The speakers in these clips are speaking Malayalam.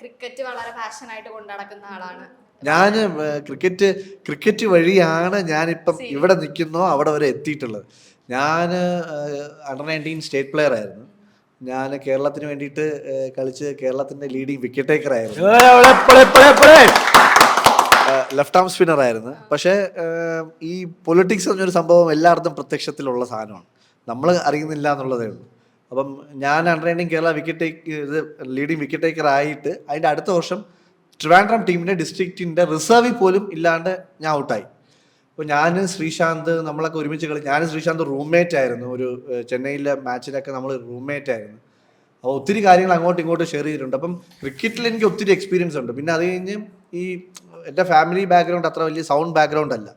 ക്രിക്കറ്റ് വളരെ പാഷനായിട്ട് കൊണ്ടു നടക്കുന്ന ആളാണ്. ഞാൻ ക്രിക്കറ്റ് വഴിയാണ് ഞാനിപ്പം ഇവിടെ നിൽക്കുന്നോ അവിടെ വരെ എത്തിയിട്ടുള്ളത്. ഞാൻ അണ്ടർ 19 സ്റ്റേറ്റ് പ്ലെയർ ആയിരുന്നു. ഞാൻ കേരളത്തിന് വേണ്ടിയിട്ട് കളിച്ച് കേരളത്തിന്റെ ലീഡിങ് വിക്കറ്റ് ടേക്കർ ആയിരുന്നു. ലെഫ്റ്റ് ആം സ്പിന്നർ ആയിരുന്നു. പക്ഷേ ഈ പൊളിറ്റിക്സ് എന്നൊരു സംഭവം എല്ലായിടത്തും പ്രത്യക്ഷത്തിലുള്ള സാധനമാണ്, നമ്മൾ അറിയുന്നില്ല എന്നുള്ളതേ ഉള്ളൂ. അപ്പം ഞാൻ under 19 Kerala leading wicket taker ആയിട്ട് അതിൻ്റെ അടുത്ത വർഷം ട്രിവാൻഡ്രം ടീമിൻ്റെ ഡിസ്ട്രിക്റ്റിൻ്റെ റിസർവിൽ പോലും ഇല്ലാണ്ട് ഞാൻ ഔട്ടായി. അപ്പോൾ ഞാൻ ശ്രീശാന്ത് നമ്മളൊക്കെ ഒരുമിച്ച് ഞാനും ശ്രീശാന്ത് റൂംമേറ്റ് ആയിരുന്നു. ഒരു ചെന്നൈയിലെ മാച്ചിലൊക്കെ നമ്മൾ റൂംമേറ്റ് ആയിരുന്നു. അപ്പോൾ ഒത്തിരി കാര്യങ്ങൾ അങ്ങോട്ടും ഇങ്ങോട്ടും ഷെയർ ചെയ്തിട്ടുണ്ട്. അപ്പം ക്രിക്കറ്റിൽ എനിക്ക് ഒത്തിരി എക്സ്പീരിയൻസ് ഉണ്ട്. പിന്നെ അത് കഴിഞ്ഞ് ഈ എൻ്റെ ഫാമിലി ബാക്ക്ഗ്രൗണ്ട് അത്ര വലിയ സൗണ്ട് ബാക്ക്ഗ്രൗണ്ട് അല്ല.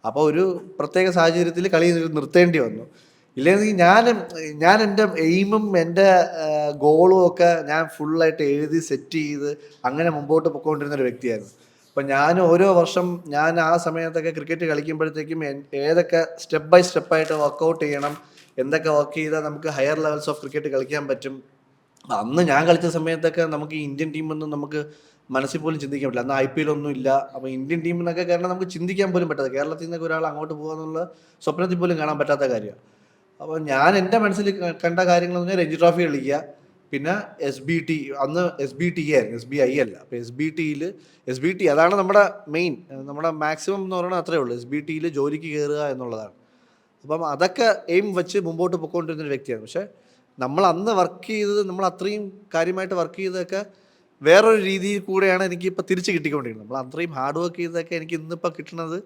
അപ്പോൾ ഒരു പ്രത്യേക സാഹചര്യത്തിൽ കളി നിർത്തേണ്ടി വന്നു. ഇല്ലെങ്കിൽ ഞാൻ എൻ്റെ എയിമും എൻ്റെ ഗോളും ഒക്കെ ഞാൻ ഫുള്ളായിട്ട് എഴുതി സെറ്റ് ചെയ്ത് അങ്ങനെ മുമ്പോട്ട് പൊയ്ക്കൊണ്ടിരുന്ന ഒരു വ്യക്തിയായിരുന്നു. അപ്പം ഞാൻ ഓരോ വർഷം ഞാൻ ആ സമയത്തൊക്കെ ക്രിക്കറ്റ് കളിക്കുമ്പോഴത്തേക്കും ഏതൊക്കെ സ്റ്റെപ്പ് ബൈ സ്റ്റെപ്പായിട്ട് വർക്കൗട്ട് ചെയ്യണം, എന്തൊക്കെ വർക്ക് ചെയ്താൽ നമുക്ക് ഹയർ ലെവൽസ് ഓഫ് ക്രിക്കറ്റ് കളിക്കാൻ പറ്റും. അന്ന് ഞാൻ കളിച്ച സമയത്തൊക്കെ നമുക്ക് ഇന്ത്യൻ ടീമൊന്നും നമുക്ക് മനസ്സിൽ പോലും ചിന്തിക്കാൻ പറ്റില്ല. അന്ന് IPL ഒന്നും ഇല്ല. അപ്പോൾ ഇന്ത്യൻ ടീമിനൊക്കെ കാരണം നമുക്ക് ചിന്തിക്കാൻ പോലും പറ്റാതെ, കേരളത്തിൽ നിന്നൊക്കെ ഒരാൾ അങ്ങോട്ട് പോകുക സ്വപ്നത്തിൽ പോലും കാണാൻ പറ്റാത്ത കാര്യമാണ്. അപ്പോൾ ഞാൻ എൻ്റെ മനസ്സിൽ കണ്ട കാര്യങ്ങളെന്ന് പറഞ്ഞാൽ രഞ്ജി ട്രോഫി കളിക്കുക, പിന്നെ SBT, അന്ന് SBT ആയിരുന്നു, SBI അല്ല. അപ്പോൾ SBT അതാണ് നമ്മുടെ മെയിൻ, നമ്മുടെ മാക്സിമം എന്ന് പറയുന്നത് അത്രയേ ഉള്ളൂ. SBTയിൽ ജോലിക്ക് കയറുക എന്നുള്ളതാണ്. അപ്പം അതൊക്കെ എയിം വെച്ച് മുമ്പോട്ട് പോയിക്കൊണ്ടിരുന്നൊരു വ്യക്തിയാണ്. പക്ഷേ നമ്മൾ അന്ന് വർക്ക് ചെയ്തത്, നമ്മൾ അത്രയും കാര്യമായിട്ട് വർക്ക് ചെയ്തതൊക്കെ വേറൊരു രീതിയിൽ കൂടെയാണ് എനിക്കിപ്പോൾ തിരിച്ച് കിട്ടിക്കൊണ്ടിരിക്കുന്നത്. നമ്മൾ അത്രയും ഹാർഡ് വർക്ക് ചെയ്തതൊക്കെ എനിക്ക് ഇന്നിപ്പോൾ കിട്ടുന്നത്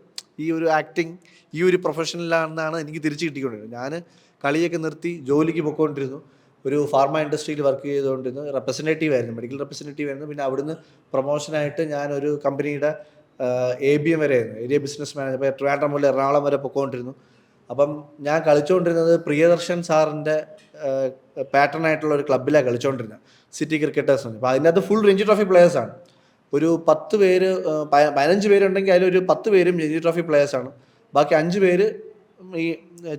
ഈ ഒരു ആക്ടിങ്, ഈ ഒരു പ്രൊഫഷനിലാണെന്നാണ് എനിക്ക് തിരിച്ച് കിട്ടിക്കൊണ്ടിരുന്നത്. ഞാൻ കളിയൊക്കെ നിർത്തി ജോലിക്ക് പോയിക്കൊണ്ടിരുന്നു. ഒരു ഫാർമ ഇൻഡസ്ട്രിയിൽ വർക്ക് ചെയ്തുകൊണ്ടിരുന്നു. റെപ്രസെൻറ്റേറ്റീവ് ആയിരുന്നു, മെഡിക്കൽ റെപ്രസെൻറ്റേറ്റീവ് ആയിരുന്നു. പിന്നെ അവിടുന്ന് പ്രൊമോഷനായിട്ട് ഞാനൊരു കമ്പനിയുടെ ABM വരെ ആയിരുന്നു, ഏരിയ ബിസിനസ് മാനേജർ. അപ്പോൾ ട്രിവാൻഡ്രം മുതൽ എറണാകുളം വരെ പൊയ്ക്കൊണ്ടിരുന്നു. അപ്പം ഞാൻ കളിച്ചുകൊണ്ടിരുന്നത് പ്രിയദർശൻ സാറിൻ്റെ പാറ്റേൺ ആയിട്ടുള്ള ഒരു ക്ലബ്ബിലാണ് കളിച്ചുകൊണ്ടിരുന്നത്, സിറ്റി ക്രിക്കറ്റേഴ്സ്. അപ്പോൾ അതിനകത്ത് ഫുൾ രഞ്ജി ട്രോഫി പ്ലേയേഴ്സാണ്. ഒരു 10 പേര് 15 പേരുണ്ടെങ്കിൽ അതിലൊരു 10 പേരും രഞ്ജി ട്രോഫി പ്ലേയേഴ്സാണ്. ബാക്കി 5 പേര് ഈ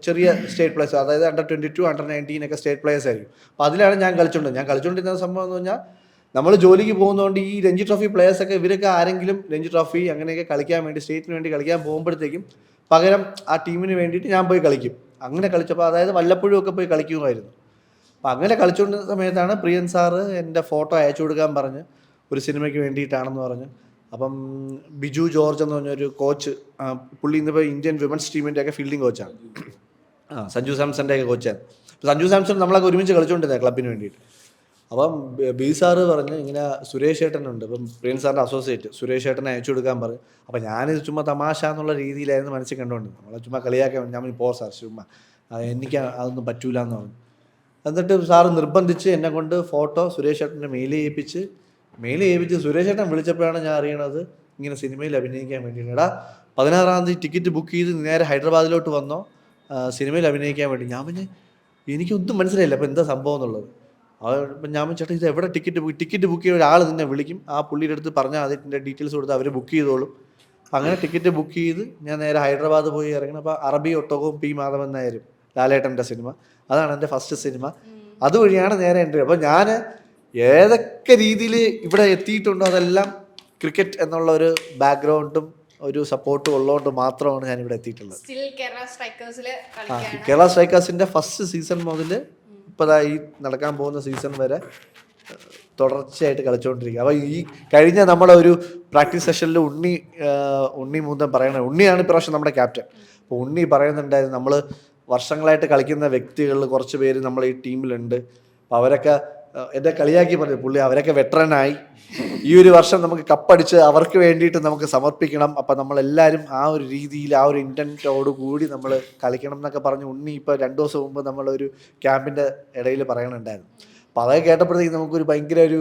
ചെറിയ സ്റ്റേറ്റ് പ്ലേയേഴ്സ്, അതായത് അണ്ടർ 22, അണ്ടർ 19 ഒക്കെ സ്റ്റേറ്റ് പ്ലേയേഴ്സ് ആയിരിക്കും. അപ്പോൾ അതിലാണ് ഞാൻ കളിച്ചുകൊണ്ടിരുന്ന സംഭവം എന്ന് പറഞ്ഞാൽ, നമ്മൾ ജോലിക്ക് പോകുന്നതുകൊണ്ട് ഈ രഞ്ജി ട്രോഫി പ്ലേയേഴ്സൊക്കെ ഇവരൊക്കെ ആരെങ്കിലും രഞ്ജി ട്രോഫി അങ്ങനെയൊക്കെ കളിക്കാൻ വേണ്ടി, സ്റ്റേറ്റിന് വേണ്ടി കളിക്കാൻ പോകുമ്പോഴത്തേക്കും പകരം ആ ടീമിന് വേണ്ടിയിട്ട് ഞാൻ പോയി കളിക്കും. അങ്ങനെ കളിച്ചപ്പോൾ, അതായത് വല്ലപ്പോഴും ഒക്കെ പോയി കളിക്കുമായിരുന്നു. അപ്പം അങ്ങനെ കളിച്ചുകൊണ്ടിരുന്ന സമയത്താണ് പ്രിയൻ സാറ് എൻ്റെ ഫോട്ടോ അയച്ചു കൊടുക്കാൻ പറഞ്ഞ്, ഒരു സിനിമയ്ക്ക് വേണ്ടിയിട്ടാണെന്ന് പറഞ്ഞ്. അപ്പം ബിജു ജോർജ് എന്ന് പറഞ്ഞൊരു കോച്ച്, പുള്ളി ഇന്നിപ്പോൾ ഇന്ത്യൻ വിമൻസ് ടീമിൻ്റെ ഒക്കെ ഫീൽഡിംഗ് കോച്ചാണ്. സഞ്ജു സാംസൻ്റെ ഒക്കെ കോച്ചാണ്. സഞ്ജു സാംസൺ നമ്മളൊക്കെ ഒരുമിച്ച് കളിച്ചുകൊണ്ടിരുന്നത് ക്ലബിന് വേണ്ടിയിട്ട്. അപ്പം ബി സാറ് പറഞ്ഞ് ഇങ്ങനെ സുരേഷ് ഏട്ടനുണ്ട്, അപ്പം പ്രിയൻ സാറിൻ്റെ അസോസിയേറ്റ് സുരേഷ് ഏട്ടനെ അയച്ചു കൊടുക്കാൻ പറഞ്ഞു. അപ്പം ഞാനിത് ചുമ്മാ തമാശ എന്നുള്ള രീതിയിലായിരുന്നു മനസ്സിൽ കണ്ടുകൊണ്ട്, നമ്മളെ ചുമ്മാ കളിയാക്കാൻ ഞാൻ സാർ ചുമ്മാ എനിക്ക് അതൊന്നും പറ്റൂല എന്ന് പറഞ്ഞു. എന്നിട്ട് സാറ് നിർബന്ധിച്ച് എന്നെ കൊണ്ട് ഫോട്ടോ സുരേഷ് ഏട്ടൻ്റെ മെയിൽ ചെയ്യിപ്പിച്ച് സുരേഷ് ഏട്ടൻ വിളിച്ചപ്പോഴാണ് ഞാൻ അറിയണത് ഇങ്ങനെ സിനിമയിൽ അഭിനയിക്കാൻ വേണ്ടിയിട്ട്. എടാ 16-ാം തീയതി ടിക്കറ്റ് ബുക്ക് ചെയ്ത് നേരെ ഹൈദരാബാദിലോട്ട് വന്നോ സിനിമയിൽ അഭിനയിക്കാൻ വേണ്ടി. ഞാൻ പിന്നെ എനിക്കൊന്നും മനസ്സിലായില്ല അപ്പോൾ എന്താ സംഭവം എന്നുള്ളത്. അപ്പം ഞാൻ ചേട്ടാ ഇത് എവിടെ ടിക്കറ്റ് ബുക്ക് ചെയ്ത ഒരാൾ നിന്നെ വിളിക്കും, ആ പുള്ളിയുടെ അടുത്ത് പറഞ്ഞാൽ അതിൻ്റെ ഡീറ്റെയിൽസ് കൊടുത്ത് അവർ ബുക്ക് ചെയ്തോളും. അങ്ങനെ ടിക്കറ്റ് ബുക്ക് ചെയ്ത് ഞാൻ നേരെ ഹൈദരാബാദ് പോയി ഇറങ്ങണം. അപ്പോൾ അറബി ഒട്ടകവും P മാധവൻ നായരും, ലാലേട്ടൻ്റെ സിനിമ, അതാണ് എൻ്റെ ഫസ്റ്റ് സിനിമ. അതുവഴിയാണ് നേരെ എൻട്രി. അപ്പോൾ ഞാൻ ഏതൊക്കെ രീതിയിൽ ഇവിടെ എത്തിയിട്ടുണ്ടോ അതെല്ലാം ക്രിക്കറ്റ് എന്നുള്ള ഒരു ബാക്ക്ഗ്രൗണ്ടും ഒരു സപ്പോർട്ടും ഉള്ളതുകൊണ്ട് മാത്രമാണ് ഞാൻ ഇവിടെ എത്തിയിട്ടുള്ളത്. കേരള സ്ട്രൈക്കേഴ്സിൻ്റെ ഫസ്റ്റ് സീസൺ മുതൽ ഇപ്പോൾ ഈ നടക്കാൻ പോകുന്ന സീസൺ വരെ തുടർച്ചയായിട്ട് കളിച്ചുകൊണ്ടിരിക്കുക. അപ്പോൾ ഈ കഴിഞ്ഞ നമ്മുടെ ഒരു പ്രാക്ടീസ് സെഷനിൽ ഉണ്ണി മൂന്തൻ ഉണ്ണിയാണ് ഇപ്രാവശ്യം നമ്മുടെ ക്യാപ്റ്റൻ. അപ്പോൾ ഉണ്ണി പറയുന്നുണ്ടായിരുന്നു, നമ്മൾ വർഷങ്ങളായിട്ട് കളിക്കുന്ന വ്യക്തികൾ കുറച്ച് പേര് നമ്മളെ ഈ ടീമിലുണ്ട്. അപ്പോൾ അവരൊക്കെ എന്നെ കളിയാക്കി പറഞ്ഞു, പുള്ളി അവരൊക്കെ വെറ്ററനായി, ഈ ഒരു വർഷം നമുക്ക് കപ്പടിച്ച് അവർക്ക് വേണ്ടിയിട്ട് നമുക്ക് സമർപ്പിക്കണം. അപ്പം നമ്മളെല്ലാവരും ആ ഒരു രീതിയിൽ, ആ ഒരു ഇൻറ്റൻറ്റോട് കൂടി നമ്മൾ കളിക്കണം എന്നൊക്കെ പറഞ്ഞ് ഉണ്ണി ഇപ്പോൾ 2 ദിവസം മുമ്പ് നമ്മളൊരു ക്യാമ്പിൻ്റെ ഇടയിൽ പറയണുണ്ടായിരുന്നു. അപ്പം അതൊക്കെ കേട്ടപ്പോഴത്തേക്കും നമുക്കൊരു ഭയങ്കര ഒരു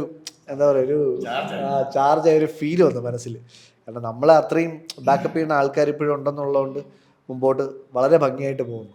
എന്താ പറയുക, ഒരു ചാർജ് ആയ ഒരു ഫീൽ വന്നു മനസ്സിൽ. കാരണം നമ്മളെ അത്രയും ബാക്കപ്പ് ചെയ്യുന്ന ആൾക്കാർ ഇപ്പോഴും ഉണ്ടെന്നുള്ളതുകൊണ്ട് മുമ്പോട്ട് വളരെ ഭംഗിയായിട്ട് പോകുന്നു.